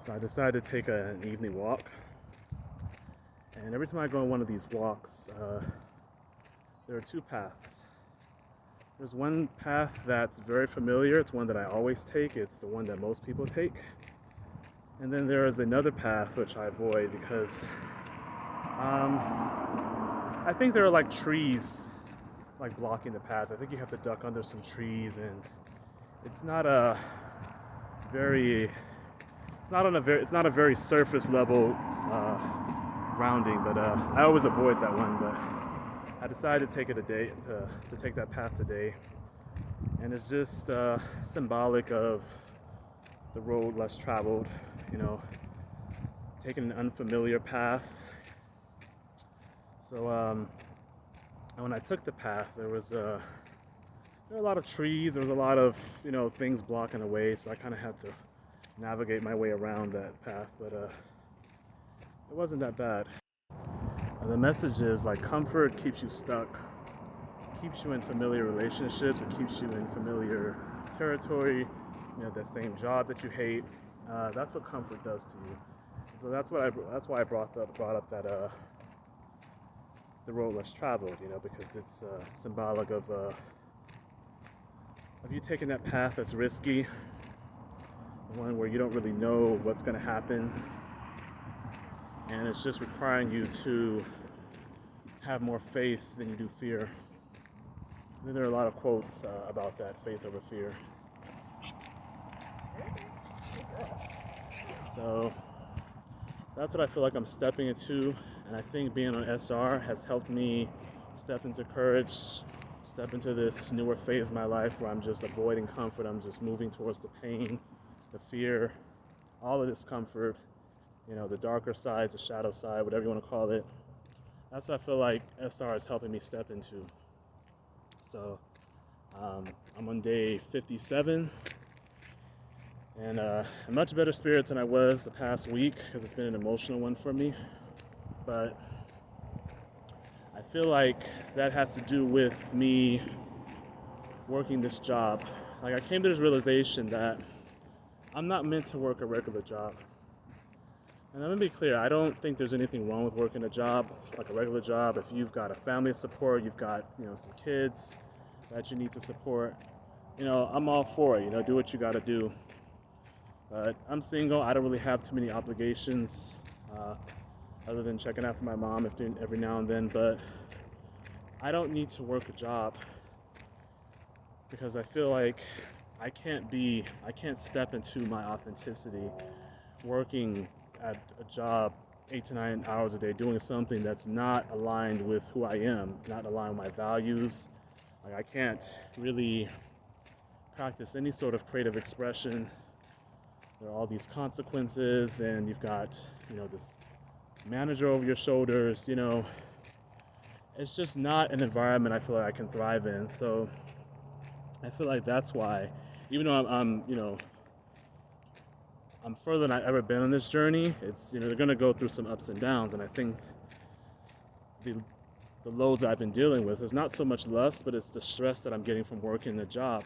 So I decided to take an evening walk. And every time I go on one of these walks, there are two paths. There's one path that's very familiar. It's one that I always take. It's the one that most people take. And then there is another path which I avoid because I think there are like trees like blocking the path. I think you have to duck under some trees, and it's not a very it's not a very surface level rounding, but I always avoid that one. But I decided to take it today to take that path today, and it's just symbolic of the road less traveled. You know, taking an unfamiliar path. So and when I took the path, there were a lot of trees. There was a lot of things blocking the way, so I kind of had to navigate my way around that path. But it wasn't that bad. And the message is like comfort keeps you stuck, keeps you in familiar relationships, it keeps you in familiar territory. That same job that you hate. That's what comfort does to you. So that's why I brought up that the road less traveled. Because it's symbolic of you taking that path that's risky, one where you don't really know what's going to happen, and it's just requiring you to have more faith than you do fear. And there are a lot of quotes about that, faith over fear. So that's what I feel like I'm stepping into, and I think being on SR has helped me step into courage, step into this newer phase of my life where I'm just avoiding comfort. I'm just moving towards the pain, the fear, all of discomfort, the darker sides, the shadow side, whatever you want to call it. That's what I feel like SR is helping me step into. So I'm on day 57, and in much better spirits than I was the past week because it's been an emotional one for me. But I feel like that has to do with me working this job. Like I came to this realization that I'm not meant to work a regular job. And I'm gonna be clear, I don't think there's anything wrong with working a job, like a regular job. If you've got a family to support, you've got, some kids that you need to support, I'm all for it, do what you gotta do. But I'm single, I don't really have too many obligations, other than checking after my mom every now and then, but I don't need to work a job because I feel like I can't step into my authenticity working at a job 8 to 9 hours a day doing something that's not aligned with who I am, not aligned with my values. Like I can't really practice any sort of creative expression. There are all these consequences, and you've got, this manager over your shoulders, It's just not an environment I feel like I can thrive in. So I feel like that's why, even though I'm further than I've ever been on this journey, it's, they're going to go through some ups and downs. And I think the lows that I've been dealing with is not so much lust, but it's the stress that I'm getting from working the job.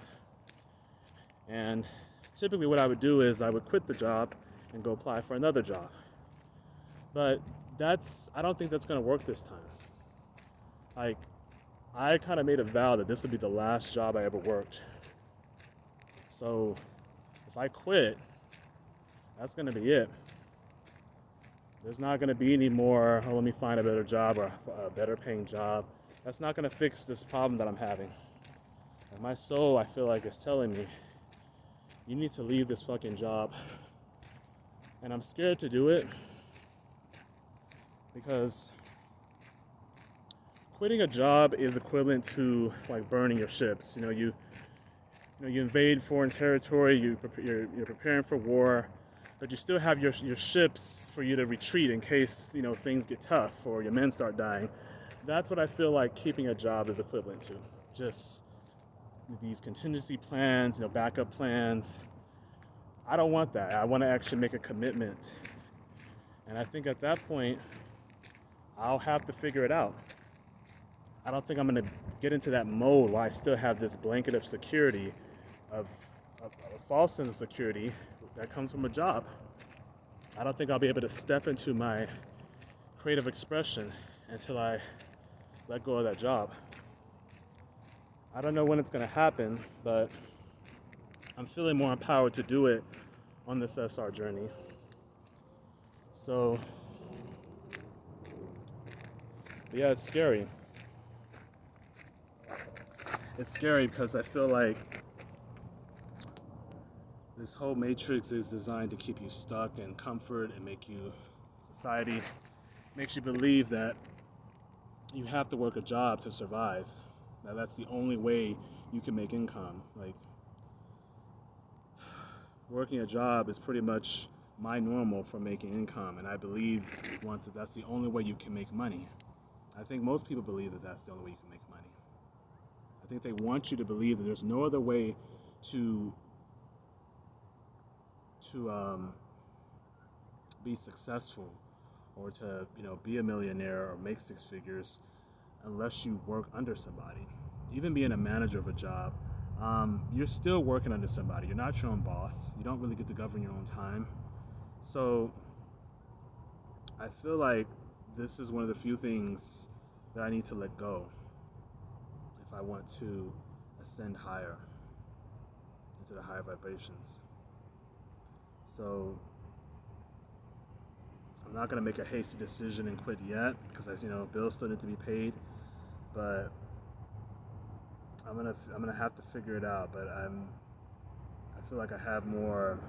And typically what I would do is I would quit the job and go apply for another job. But I don't think that's going to work this time. Like, I kind of made a vow that this would be the last job I ever worked. So if I quit, that's going to be it. There's not going to be any more, let me find a better job or a better paying job. That's not going to fix this problem that I'm having. And my soul, I feel like, is telling me, you need to leave this fucking job. And I'm scared to do it because quitting a job is equivalent to like burning your ships. You invade foreign territory, you're preparing for war, but you still have your ships for you to retreat in case things get tough or your men start dying. That's what I feel like keeping a job is equivalent to. Just these contingency plans, backup plans. I don't want that. I want to actually make a commitment. And I think at that point, I'll have to figure it out. I don't think I'm going to get into that mode where I still have this blanket of security, of a false sense of security that comes from a job. I don't think I'll be able to step into my creative expression until I let go of that job. I don't know when it's going to happen, but I'm feeling more empowered to do it on this SR journey. So, yeah, it's scary. It's scary because I feel like this whole matrix is designed to keep you stuck in comfort and society makes you believe that you have to work a job to survive. Now that's the only way you can make income. Like, working a job is pretty much my normal for making income, and I believe once that that's the only way you can make money. I think most people believe that that's the only way you can make money. I think they want you to believe that there's no other way to be successful or to be a millionaire or make six figures unless you work under somebody. Even being a manager of a job, you're still working under somebody. You're not your own boss. You don't really get to govern your own time. So I feel like this is one of the few things that I need to let go if I want to ascend higher into the higher vibrations. So I'm not gonna make a hasty decision and quit yet because bills still need to be paid, but I'm gonna have to figure it out. But I feel like I have more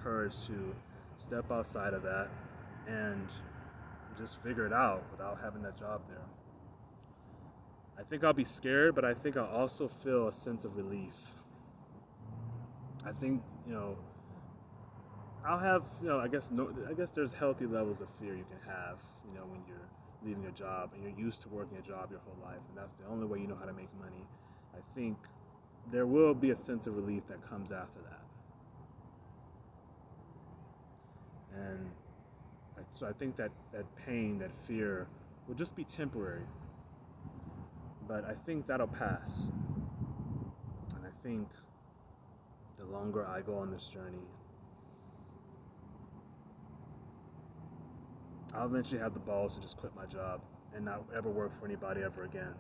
courage to step outside of that and just figure it out without having that job there. I think I'll be scared, but I think I'll also feel a sense of relief. I think I'll have I guess there's healthy levels of fear you can have when you're leaving a job and you're used to working a job your whole life, and that's the only way you know how to make money. I think there will be a sense of relief that comes after that. And so I think that pain, that fear, will just be temporary. But I think that'll pass. And I think the longer I go on this journey, I'll eventually have the balls to just quit my job and not ever work for anybody ever again.